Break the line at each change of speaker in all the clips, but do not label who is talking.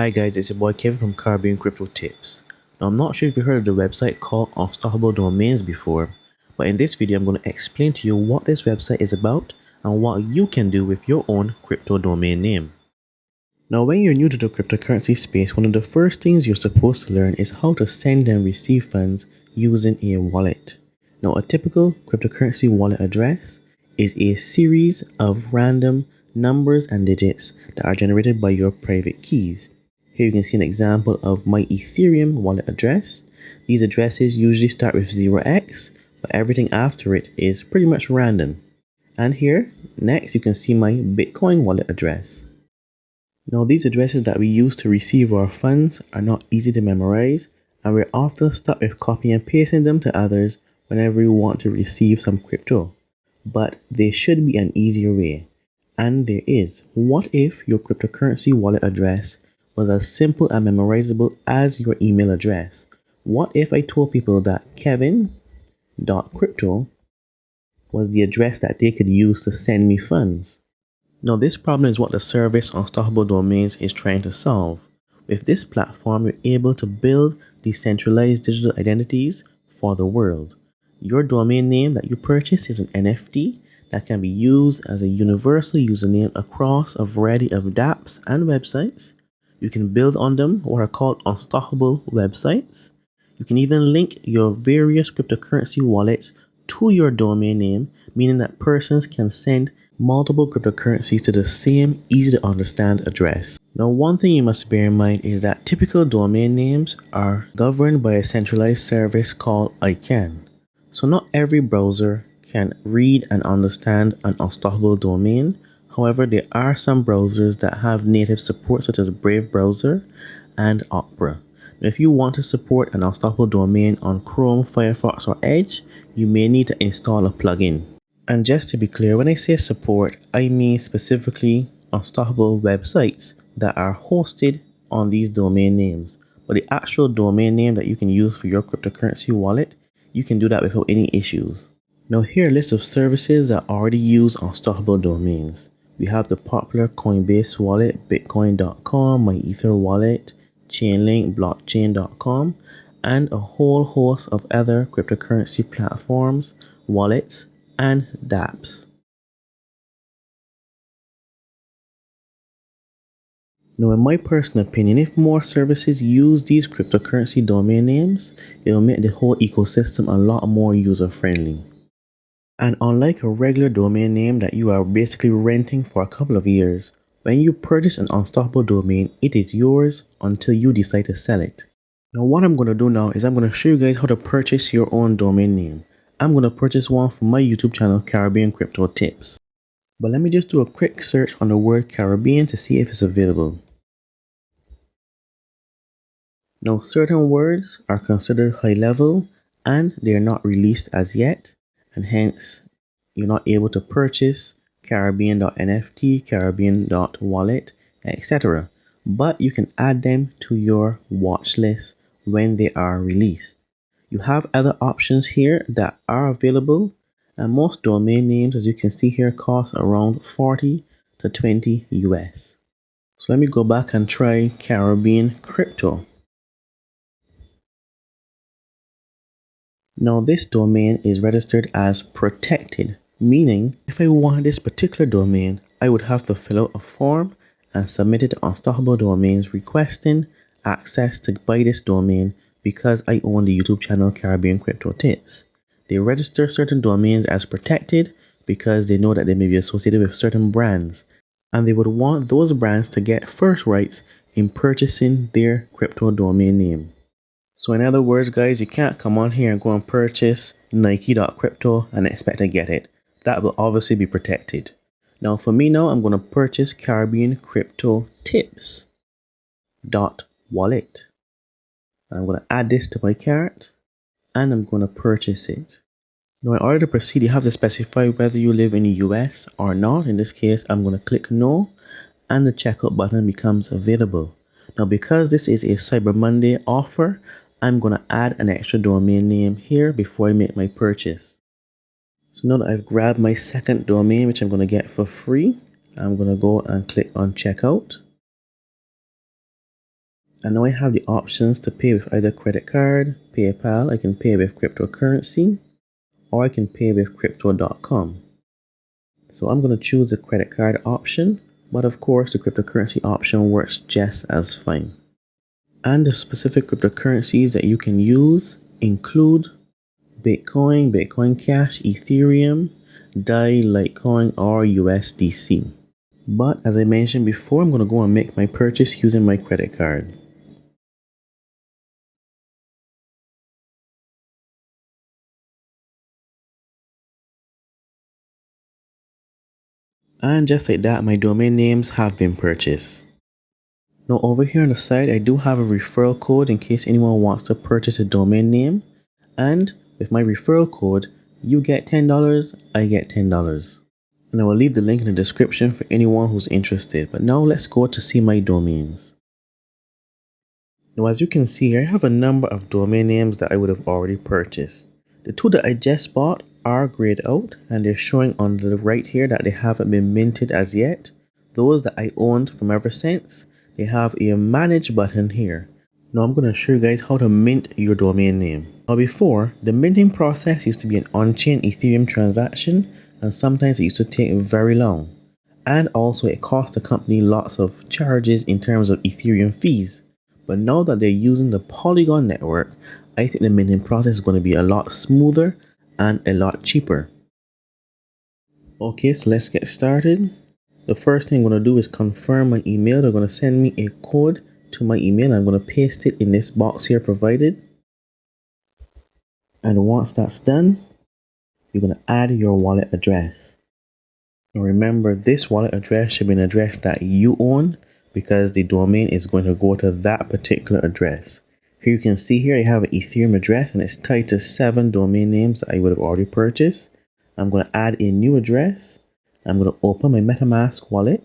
Hi guys, it's your boy Kevin from Caribbean Crypto Tips. Now I'm not sure if you heard of the website called Unstoppable Domains before, but in this video I'm going to explain to you what this website is about and what you can do with your own crypto domain name. Now when you're new to the cryptocurrency space, one of the first things you're supposed to learn is how to send and receive funds using a wallet. Now a typical cryptocurrency wallet address is a series of random numbers and digits that are generated by your private keys. Here you can see an example of my Ethereum wallet address. These addresses usually start with 0x, but everything after it is pretty much random. And here, next you can see my Bitcoin wallet address. Now these addresses that we use to receive our funds are not easy to memorize, and we're often stuck with copying and pasting them to others whenever we want to receive some crypto. But there should be an easier way. And there is. What if your cryptocurrency wallet address was as simple and memorizable as your email address? What if I told people that kevin.crypto was the address that they could use to send me funds? Now this problem is what the service Unstoppable Domains is trying to solve. With this platform, you're able to build decentralized digital identities for the world. Your domain name that you purchase is an NFT that can be used as a universal username across a variety of dApps and websites. You can build on them what are called unstoppable websites. You can even link your various cryptocurrency wallets to your domain name, meaning that persons can send multiple cryptocurrencies to the same easy to understand address. Now one thing you must bear in mind is that typical domain names are governed by a centralized service called ICANN. So not every browser can read and understand an unstoppable domain. However, there are some browsers that have native support such as Brave browser and Opera. Now, if you want to support an unstoppable domain on Chrome, Firefox or Edge, you may need to install a plugin. And just to be clear, when I say support, I mean specifically unstoppable websites that are hosted on these domain names. But the actual domain name that you can use for your cryptocurrency wallet, you can do that without any issues. Now here are a list of services that already use unstoppable domains. We have the popular Coinbase wallet, bitcoin.com, my Ether wallet, Chainlink, blockchain.com, and a whole host of other cryptocurrency platforms, wallets, and dApps. Now in my personal opinion, if more services use these cryptocurrency domain names, it will make the whole ecosystem a lot more user-friendly. And unlike a regular domain name that you are basically renting for a couple of years, when you purchase an unstoppable domain, it is yours until you decide to sell it. Now what I'm going to do now is I'm going to show you guys how to purchase your own domain name. I'm going to purchase one from my YouTube channel, Caribbean Crypto Tips. But let me just do a quick search on the word Caribbean to see if it's available. Now certain words are considered high level and they are not released as yet, and hence you're not able to purchase caribbean.nft, caribbean.wallet, etc. But you can add them to your watch list when they are released. You have other options here that are available, and most domain names, as you can see here, cost around 40 to 20 US. So let me go back and try Caribbean Crypto. Now this domain is registered as protected, meaning if I wanted this particular domain, I would have to fill out a form and submit it to Unstoppable Domains requesting access to buy this domain because I own the YouTube channel Caribbean Crypto Tips. They register certain domains as protected because they know that they may be associated with certain brands, and they would want those brands to get first rights in purchasing their crypto domain name. So in other words, guys, you can't come on here and go and purchase Nike.crypto and expect to get it. That will obviously be protected. Now for me now, I'm going to purchase Caribbean Crypto Tips.wallet. I'm going to add this to my cart and I'm going to purchase it. Now in order to proceed, you have to specify whether you live in the US or not. In this case, I'm going to click no and the checkout button becomes available. Now because this is a Cyber Monday offer, I'm going to add an extra domain name here before I make my purchase. So now that I've grabbed my second domain, which I'm going to get for free, I'm going to go and click on checkout. And now I have the options to pay with either credit card, PayPal, I can pay with cryptocurrency, or I can pay with crypto.com. So I'm going to choose the credit card option, but of course the cryptocurrency option works just as fine. And the specific cryptocurrencies that you can use include Bitcoin, Bitcoin Cash, Ethereum, DAI, Litecoin, or USDC. But as I mentioned before, I'm going to go and make my purchase using my credit card. And just like that, my domain names have been purchased. Now over here on the side, I do have a referral code in case anyone wants to purchase a domain name. And with my referral code, you get $10, I get $10. And I will leave the link in the description for anyone who's interested. But now let's go to see my domains. Now as you can see, I have a number of domain names that I would have already purchased. The two that I just bought are grayed out and they're showing on the right here that they haven't been minted as yet. Those that I owned from ever since, they have a manage button here. Now I'm going to show you guys how to mint your domain name. Now before, the minting process used to be an on-chain Ethereum transaction and sometimes it used to take very long. And also it cost the company lots of charges in terms of Ethereum fees. But now that they're using the Polygon network, I think the minting process is going to be a lot smoother and a lot cheaper. Okay, so let's get started. The first thing I'm going to do is confirm my email. They're going to send me a code to my email. I'm going to paste it in this box here provided. And once that's done, you're going to add your wallet address. Now remember, this wallet address should be an address that you own because the domain is going to go to that particular address. Here you can see here I have an Ethereum address and it's tied to 7 domain names that I would have already purchased. I'm going to add a new address. I'm going to open my MetaMask wallet.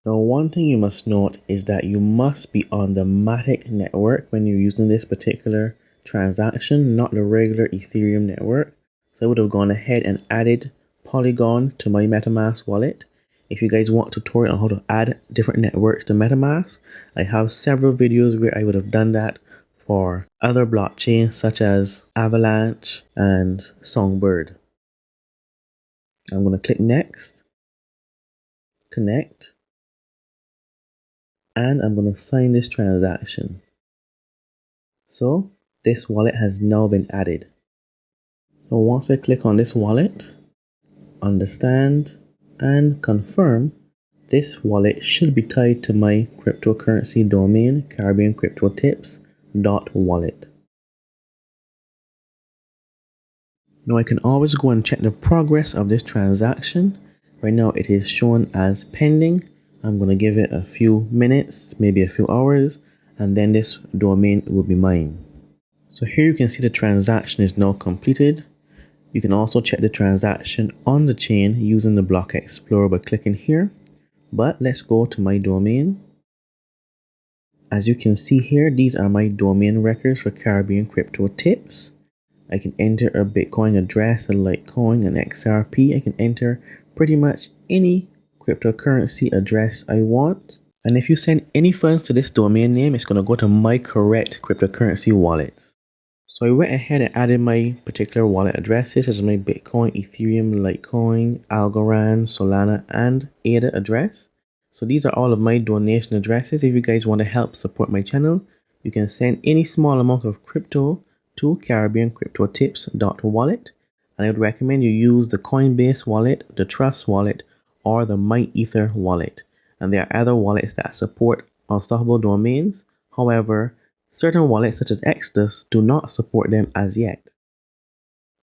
Now one thing you must note is that you must be on the Matic network when you're using this particular transaction, not the regular Ethereum network. So I would have gone ahead and added Polygon to my MetaMask wallet. If you guys want a tutorial on how to add different networks to MetaMask, I have several videos where I would have done that for other blockchains such as Avalanche and Songbird. I'm going to click next, connect, and I'm going to sign this transaction. So this wallet has now been added. So once I click on this wallet, understand and confirm, this wallet should be tied to my cryptocurrency domain, caribbeancryptotips.wallet. Now I can always go and check the progress of this transaction. Right now it is shown as pending. I'm going to give it a few minutes, maybe a few hours, and then this domain will be mine. So here you can see the transaction is now completed. You can also check the transaction on the chain using the Block Explorer by clicking here. But let's go to my domain. As you can see here, these are my domain records for Caribbean Crypto Tips. I can enter a Bitcoin address, a Litecoin, an XRP. I can enter pretty much any cryptocurrency address I want. And if you send any funds to this domain name, it's going to go to my correct cryptocurrency wallet. So I went ahead and added my particular wallet addresses as my Bitcoin, Ethereum, Litecoin, Algorand, Solana, and ADA address. So these are all of my donation addresses. If you guys want to help support my channel, you can send any small amount of crypto to caribbeancryptotips.wallet. And I would recommend you use the Coinbase wallet, the Trust wallet, or the MyEther wallet. And there are other wallets that support unstoppable domains. However, certain wallets such as Exodus do not support them as yet.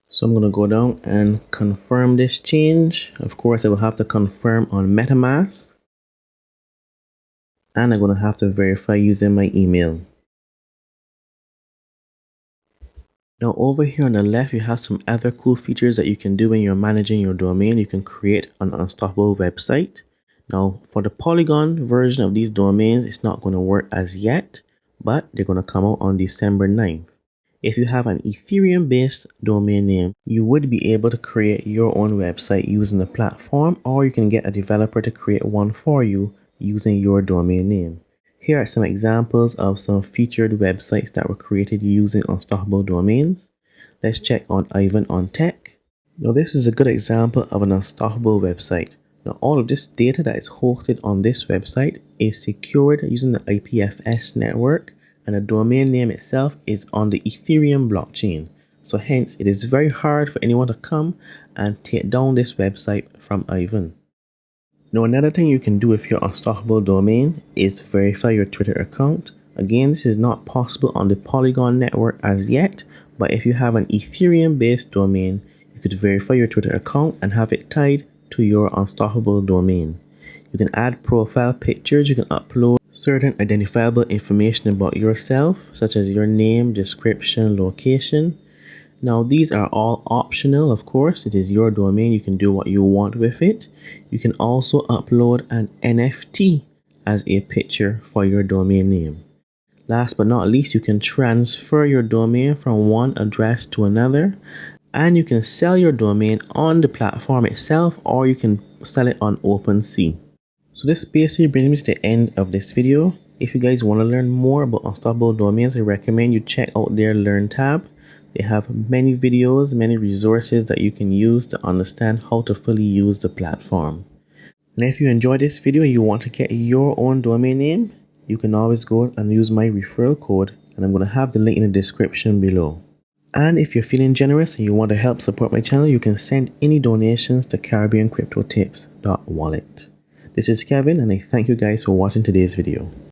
So I'm going to go down and confirm this change. Of course, I will have to confirm on MetaMask. And I'm going to have to verify using my email. Now over here on the left, you have some other cool features that you can do when you're managing your domain. You can create an unstoppable website. Now for the Polygon version of these domains, it's not going to work as yet, but they're going to come out on December 9th. If you have an Ethereum based domain name, you would be able to create your own website using the platform, or you can get a developer to create one for you using your domain name. Here are some examples of some featured websites that were created using unstoppable domains. Let's check on Ivan on Tech. Now this is a good example of an unstoppable website. Now all of this data that is hosted on this website is secured using the IPFS network, and the domain name itself is on the Ethereum blockchain. So hence it is very hard for anyone to come and take down this website from Ivan. Now another thing you can do with your unstoppable domain is verify your Twitter account. Again, this is not possible on the Polygon network as yet, but if you have an Ethereum based domain, you could verify your Twitter account and have it tied to your unstoppable domain. You can add profile pictures, you can upload certain identifiable information about yourself, such as your name, description, location. Now these are all optional, of course. It is your domain, you can do what you want with it. You can also upload an NFT as a picture for your domain name. Last but not least, you can transfer your domain from one address to another, and you can sell your domain on the platform itself, or you can sell it on OpenSea. So this basically brings me to the end of this video. If you guys want to learn more about unstoppable domains, I recommend you check out their Learn tab. They have many videos, many resources that you can use to understand how to fully use the platform. And if you enjoyed this video and you want to get your own domain name, you can always go and use my referral code, and I'm going to have the link in the description below. And if you're feeling generous and you want to help support my channel, you can send any donations to caribbeancryptotips.wallet. This is Kevin, and I thank you guys for watching today's video.